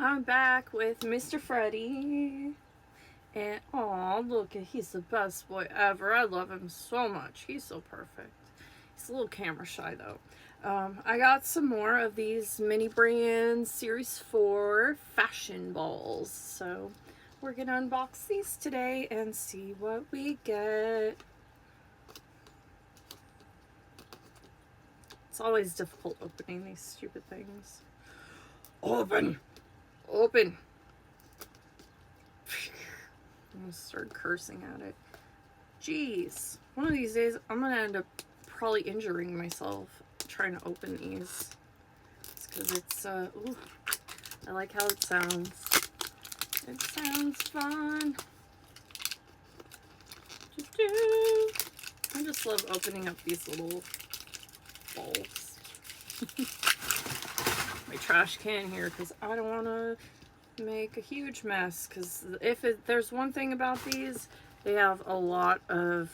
I'm back with Mr. Freddy. And oh, look, he's the best boy ever. I love him so much. He's so perfect. He's a little camera shy though. I got some more of these mini brand Series 4 fashion balls. So we're gonna unbox these today and see what we get. It's always difficult opening these stupid things. Open! Open! I'm gonna start cursing at it. Jeez. One of these days, I'm gonna end up probably injuring myself trying to open these. It's because it's, ooh, I like how it sounds. It sounds fun. I just love opening up these little balls. My trash can here because I don't want to make a huge mess, because if there's one thing about these, they have a lot of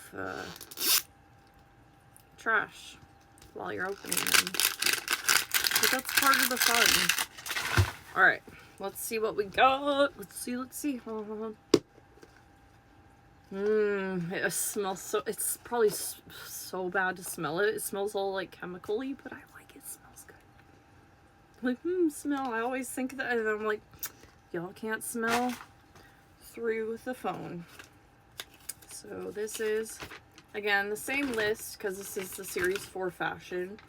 trash while you're opening them, but that's part of the fun. All right, let's see what we got. Let's see. It smells so, it's probably so bad to smell it. It smells all like chemical-y, but I like it. It smells good. Like, smell. I always think that, and I'm like, y'all can't smell through the phone. So this is, again, the same list because this is the Series 4 fashion.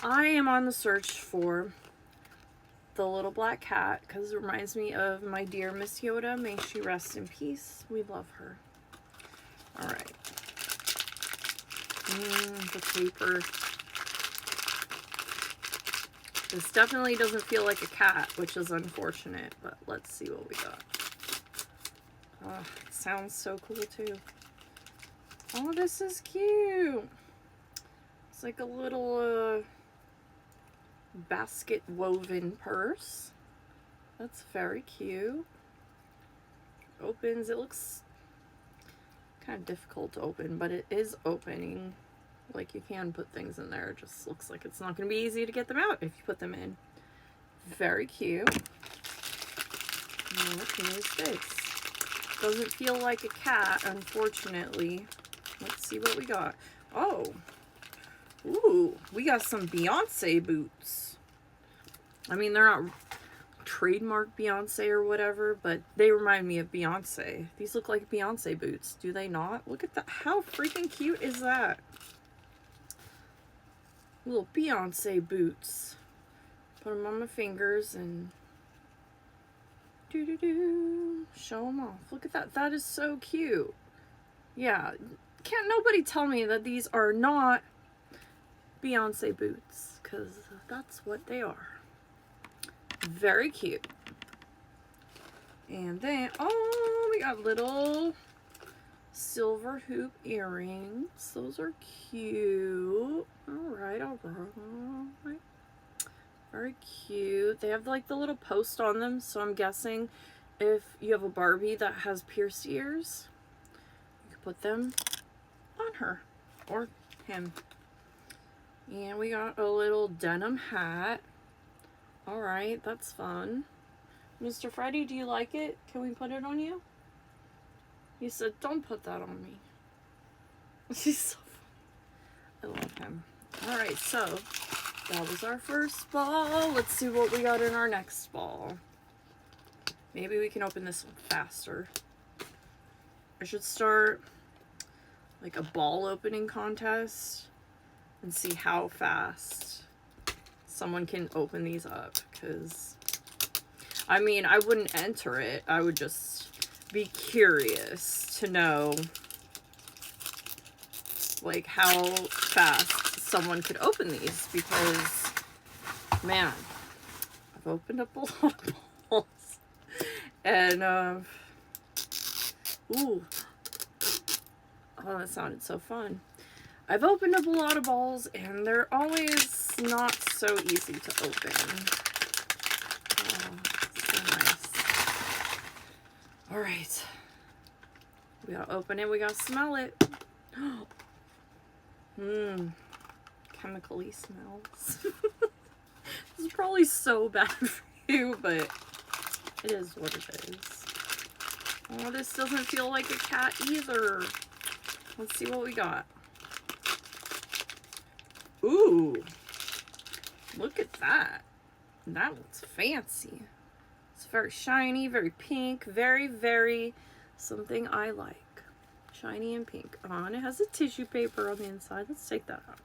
I am on the search for the little black cat because it reminds me of my dear Miss Yoda. May she rest in peace. We love her. All right. The paper. This definitely doesn't feel like a cat, which is unfortunate, but let's see what we got. Oh, it sounds so cool too. Oh, this is cute. It's like a little basket woven purse. That's very cute. Opens, it looks kind of difficult to open, but it is opening. Like, you can put things in there. It just looks like it's not going to be easy to get them out if you put them in. Very cute. What is this? Doesn't feel like a cat, unfortunately. Let's see what we got. Oh. Ooh, we got some Beyoncé boots. I mean, they're not trademark Beyoncé or whatever, but they remind me of Beyoncé. These look like Beyoncé boots, do they not? Look at that. How freaking cute is that? Little Beyoncé boots. Put them on my fingers and show them off. Look at that. That is so cute. Yeah, can't nobody tell me that these are not Beyoncé boots, because that's what they are. Very cute. And then, oh, we got little silver hoop earrings. Those are cute. All right. Very cute. They have like the little post on them, so I'm guessing if you have a Barbie that has pierced ears, you can put them on her or him. And we got a little denim hat. All right, that's fun. Mr. Freddy, do you like it? Can we put it on you? He said, don't put that on me. He's so funny. I love him. All right, so that was our first ball. Let's see what we got in our next ball. Maybe we can open this one faster. I should start like a ball opening contest and see how fast someone can open these up, because I mean, I wouldn't enter it. I would just be curious to know like how fast someone could open these, because man, I've opened up a lot of balls and ooh, oh, that sounded so fun. I've opened up a lot of balls and they're always not so easy to open. Oh, so nice. All right, we gotta open it, we gotta smell it. Chemically smells. This is probably so bad for you, but It is what it is. Oh, this doesn't feel like a cat either. Let's see what we got. Ooh. Look at that. That looks fancy. It's very shiny, very pink, very, very something I like. Shiny and pink. Oh, and it has a tissue paper on the inside. Let's take that out.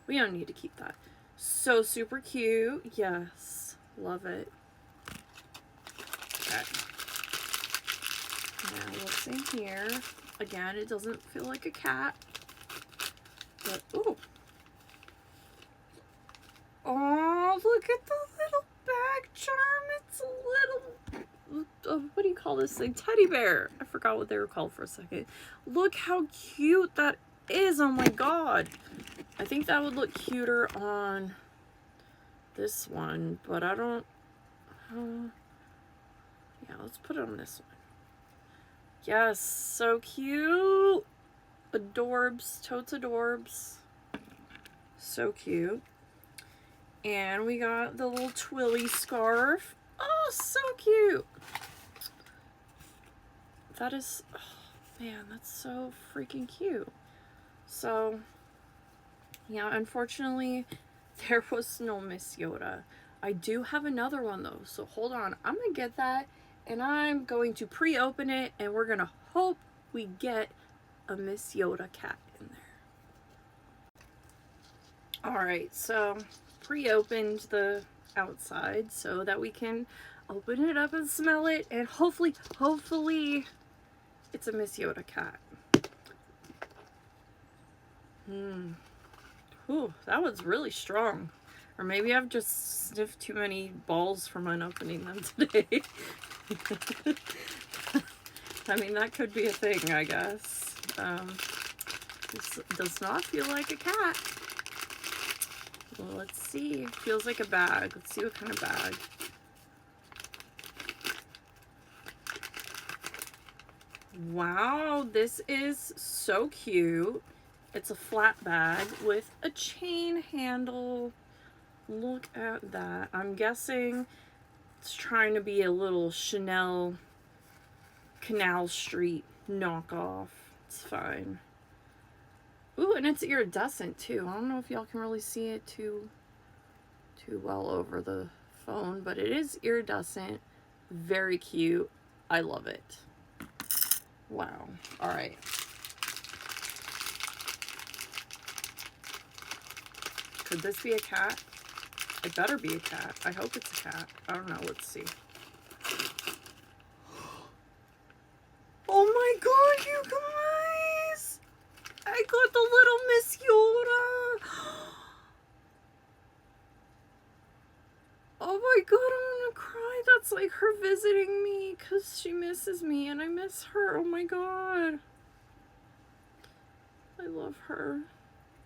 We don't need to keep that. So super cute. Yes. Love it. Okay. Now what's in here? Again, it doesn't feel like a cat. But, ooh. Oh, look at the little bag charm. It's a little, what do you call this thing? Teddy bear. I forgot what they were called for a second. Look how cute that is. Oh my god. I think that would look cuter on this one, but I don't, yeah, let's put it on this one. Yes, so cute. Adorbs, totes adorbs. So cute. And we got the little Twilly scarf. Oh, so cute. That is, oh, man, that's so freaking cute. So, yeah, unfortunately, there was no Miss Yoda. I do have another one, though, so hold on. I'm going to get that, and I'm going to pre-open it, and we're going to hope we get a Miss Yoda cat in there. Alright, so pre-opened the outside so that we can open it up and smell it, and hopefully it's a Miss Yoda cat. Ooh, that was really strong. Or maybe I've just sniffed too many balls from unopening them today. I mean, that could be a thing, I guess. This does not feel like a cat. Well, let's see. It feels like a bag. Let's see what kind of bag. Wow, this is so cute. It's a flat bag with a chain handle. Look at that. I'm guessing it's trying to be a little Chanel Canal Street knockoff. It's fine. Ooh, and it's iridescent too. I don't know if y'all can really see it too well over the phone, but it is iridescent. Very cute. I love it. Wow. All right. Could this be a cat? It better be a cat. I hope it's a cat. I don't know. Let's see. Oh my god, you guys! I got the little Miss Yoda! Oh my god, I'm gonna cry. That's like her visiting me because she misses me and I miss her. Oh my god. I love her.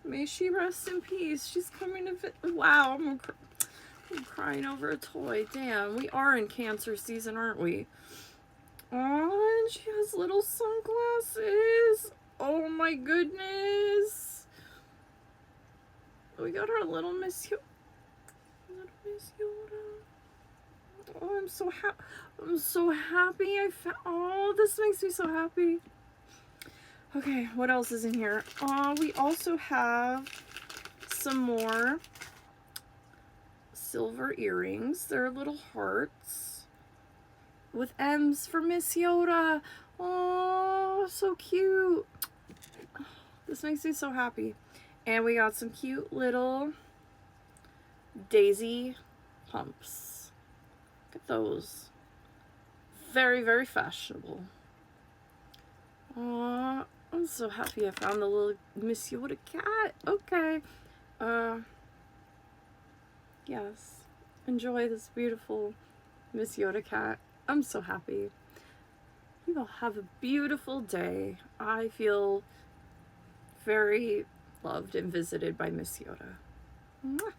May she rest in peace. She's coming to wow, I'm crying over a toy. Damn, we are in Cancer season, aren't we? Oh, and she has little sunglasses. Oh my goodness. We got our little Miss Yoda. Oh, I'm so happy. I found. Oh, this makes me so happy. Okay, what else is in here? We also have some more silver earrings. They're little hearts with M's for Miss Yoda. Oh, so cute. This makes me so happy. And we got some cute little daisy pumps. Look at those. Very, very fashionable. Aww, I'm so happy I found the little Miss Yoda cat. Okay. Yes. Enjoy this beautiful Miss Yoda cat. I'm so happy. You will have a beautiful day. I feel very loved and visited by Miss Yoda. Mwah.